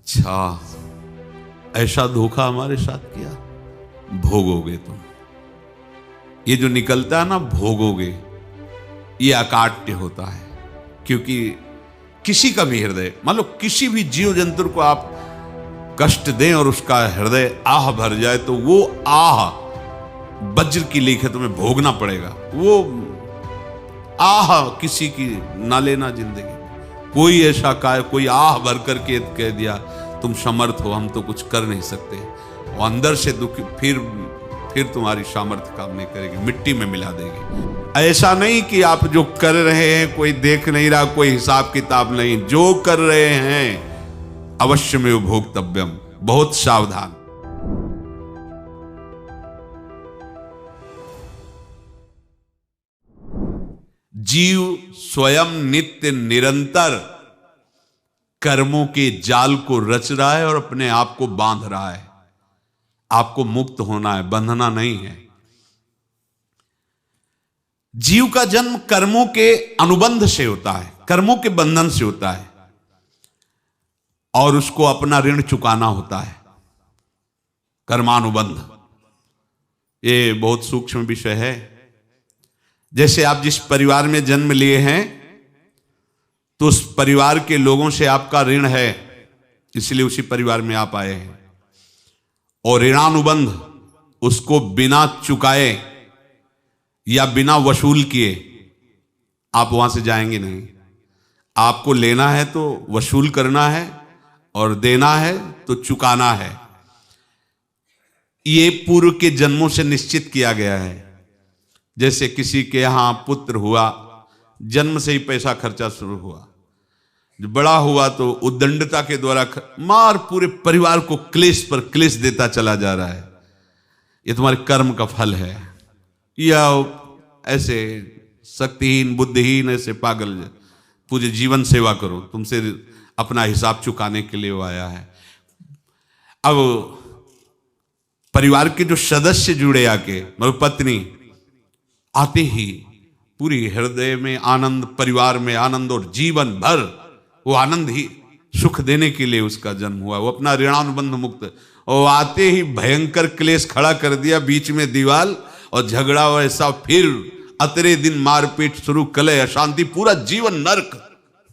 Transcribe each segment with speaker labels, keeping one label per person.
Speaker 1: अच्छा, ऐसा धोखा हमारे साथ किया, भोगोगे तुम। ये जो निकलता है ना भोगोगे, ये अकाट्य होता है। क्योंकि किसी का भी हृदय, मान लो किसी भी जीव जंतु को आप कष्ट दें और उसका हृदय आह भर जाए, तो वो आह वज्र की लेखे तुम्हें भोगना पड़ेगा। वो आह किसी की ना लेना जिंदगी। कोई ऐसा कोई आह भर करके कह दिया तुम समर्थ हो, हम तो कुछ कर नहीं सकते, और अंदर से दुखी, फिर तुम्हारी सामर्थ्य काम नहीं करेगी, मिट्टी में मिला देगी। ऐसा नहीं कि आप जो कर रहे हैं कोई देख नहीं रहा, कोई हिसाब किताब नहीं, जो कर रहे हैं अवश्य में भोक्तव्यम, बहुत सावधान। जीव स्वयं नित्य निरंतर कर्मों के जाल को रच रहा है और अपने आप को बांध रहा है। आपको मुक्त होना है, बंधना नहीं है। जीव का जन्म कर्मों के अनुबंध से होता है, कर्मों के बंधन से होता है, और उसको अपना ऋण चुकाना होता है। कर्मानुबंध ये बहुत सूक्ष्म विषय है। जैसे आप जिस परिवार में जन्म लिए हैं, तो उस परिवार के लोगों से आपका ऋण है, इसलिए उसी परिवार में आप आए हैं। और ऋणानुबंध, उसको बिना चुकाए या बिना वसूल किए आप वहां से जाएंगे नहीं। आपको लेना है तो वसूल करना है, और देना है तो चुकाना है। ये पूर्व के जन्मों से निश्चित किया गया है। जैसे किसी के यहां पुत्र हुआ, जन्म से ही पैसा खर्चा शुरू हुआ, जो बड़ा हुआ तो उद्दंडता के द्वारा मार पूरे परिवार को क्लेश पर क्लेश देता चला जा रहा है। ये तुम्हारे कर्म का फल है। या ऐसे शक्तिहीन बुद्धिहीन ऐसे पागल पूरे जीवन सेवा करो, तुमसे अपना हिसाब चुकाने के लिए वो आया है। अब परिवार के जो सदस्य जुड़े आके, मतलब पत्नी आते ही पूरी हृदय में आनंद, परिवार में आनंद, और जीवन भर वो आनंद ही सुख देने के लिए उसका जन्म हुआ। वो अपना ऋणानुबंध मुक्त, और आते ही भयंकर क्लेश खड़ा कर दिया, बीच में दीवाल और झगड़ा वैसा, फिर अतरे दिन मारपीट शुरू, कलह अशांति, पूरा जीवन नरक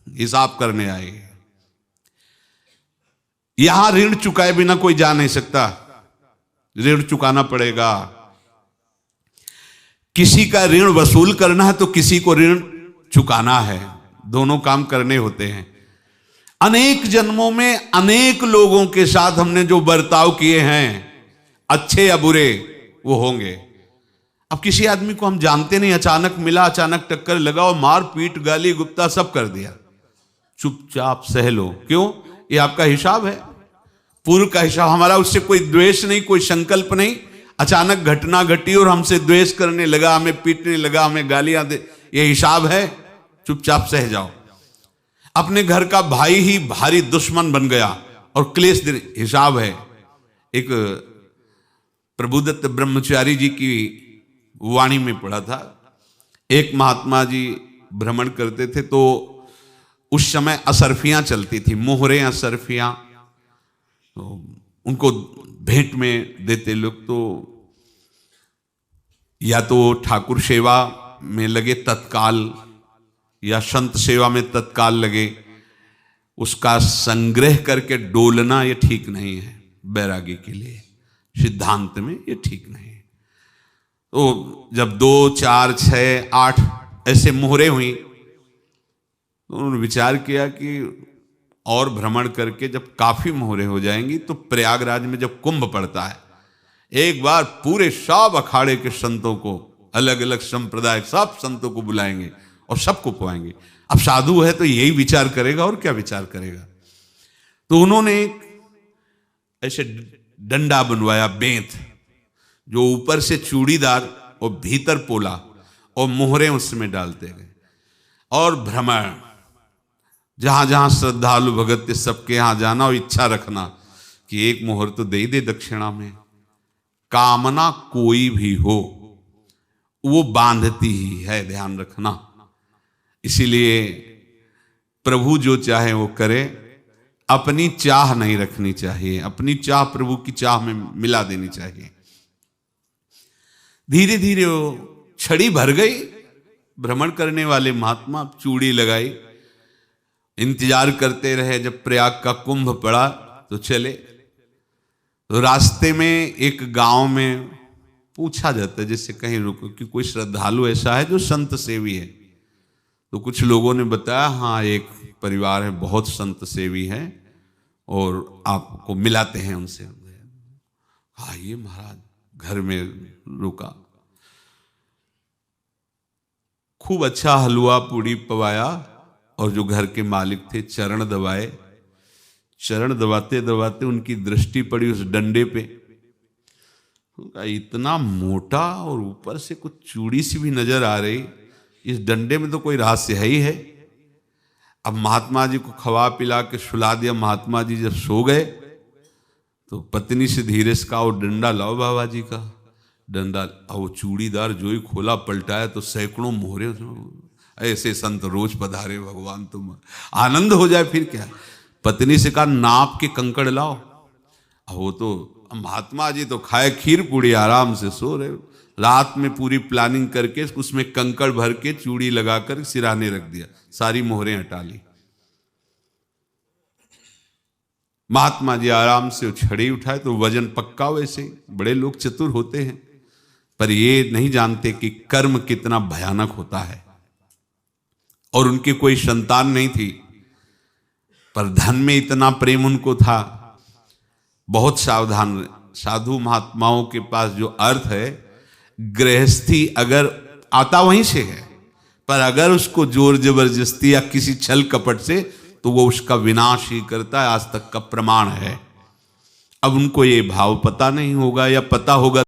Speaker 1: हिसाब करने आए। यहां ऋण चुकाए बिना कोई जा नहीं सकता, ऋण चुकाना पड़ेगा। किसी का ऋण वसूल करना है तो किसी को ऋण चुकाना है, दोनों काम करने होते हैं। अनेक जन्मों में अनेक लोगों के साथ हमने जो बर्ताव किए हैं, अच्छे या बुरे, वो होंगे। अब किसी आदमी को हम जानते नहीं, अचानक मिला, अचानक टक्कर लगा और मार पीट गाली गुप्ता सब कर दिया, चुपचाप सह लो। क्यों? ये आपका हिसाब है, पूर्व का हिसाब। हमारा उससे कोई द्वेष नहीं, कोई संकल्प नहीं। अचानक घटना घटी और हमसे द्वेष करने लगा, हमें पीटने लगा, हमें गालियां दे, ये हिसाब है, चुपचाप सह जाओ। अपने घर का भाई ही भारी दुश्मन बन गया और क्लेश दे, हिसाब है। एक प्रभुदत्त ब्रह्मचारी जी की वाणी में पढ़ा था, एक महात्मा जी भ्रमण करते थे, तो उस समय असरफियां चलती थी, मोहरे असरफियां, तो उनको भेंट में देते लोग। तो या तो ठाकुर सेवा में लगे तत्काल, या संत सेवा में तत्काल लगे, उसका संग्रह करके डोलना ये ठीक नहीं है। बैरागी के लिए सिद्धांत में ये ठीक नहीं है। तो जब 2, 4, 6, 8 ऐसे मोहरे हुई, तो उन्होंने विचार किया कि और भ्रमण करके जब काफी मोहरे हो जाएंगी तो प्रयागराज में जब कुंभ पड़ता है, एक बार पूरे सब अखाड़े के संतों को, अलग अलग संप्रदाय सब संतों को बुलाएंगे और सबको पवाएंगे। अब साधु है तो यही विचार करेगा, और क्या विचार करेगा। तो उन्होंने ऐसे डंडा बनवाया, बेंत, जो ऊपर से चूड़ीदार और भीतर पोला, और मोहरे उसमें डालते गए। और भ्रमण, जहां जहां श्रद्धालु भगत थे सबके यहां जाना, और इच्छा रखना कि एक मोहर तो दे दे दक्षिणा में। कामना कोई भी हो वो बांधती ही है, ध्यान रखना। इसीलिए प्रभु जो चाहे वो करे, अपनी चाह नहीं रखनी चाहिए, अपनी चाह प्रभु की चाह में मिला देनी चाहिए। धीरे धीरे वो छड़ी भर गई। भ्रमण करने वाले महात्मा चूड़ी लगाई, इंतजार करते रहे। जब प्रयाग का कुंभ पड़ा तो चले। तो रास्ते में एक गांव में पूछा जाता है, जैसे कहीं रुको कि कोई श्रद्धालु ऐसा है जो संत सेवी है। तो कुछ लोगों ने बताया, हाँ एक परिवार है बहुत संत सेवी है और आपको मिलाते हैं उनसे। आइए महाराज, घर में रुका। खूब अच्छा हलवा पूड़ी पवाया और जो घर के मालिक थे चरण दबाए। चरण दबाते दबाते उनकी दृष्टि पड़ी उस डंडे पे। इतना मोटा और ऊपर से कुछ चूड़ी सी भी नजर आ रही, इस डंडे में तो कोई रहस्य है ही है। अब महात्मा जी को खवा पिला के सुला दिया। महात्मा जी जब सो गए तो पत्नी से धीरे से कहा, वो डंडा लाओ बाबा जी का डंडा। वो चूड़ीदार जो ही खोला पलटाया तो सैकड़ों मोहरे। ऐसे संत रोज पधारे भगवान, तुम आनंद हो जाए फिर क्या। पत्नी से कहा, नाप के कंकड़ लाओ। वो तो महात्मा जी तो खाए खीर पूड़ी, आराम से सो रहे। रात में पूरी प्लानिंग करके उसमें कंकड़ भर के चूड़ी लगाकर सिराने रख दिया, सारी मोहरें हटा ली। महात्मा जी आराम से छड़ी उठाए तो वजन पक्का। वैसे बड़े लोग चतुर होते हैं, पर ये नहीं जानते कि कर्म कितना भयानक होता है। और उनकी कोई संतान नहीं थी, पर धन में इतना प्रेम उनको था। बहुत सावधान। साधु महात्माओं के पास जो अर्थ है, गृहस्थी अगर आता वहीं से है, पर अगर उसको जोर जबरदस्ती या किसी छल कपट से, तो वो उसका विनाश ही करता है। आज तक का प्रमाण है। अब उनको ये भाव पता नहीं होगा, या पता होगा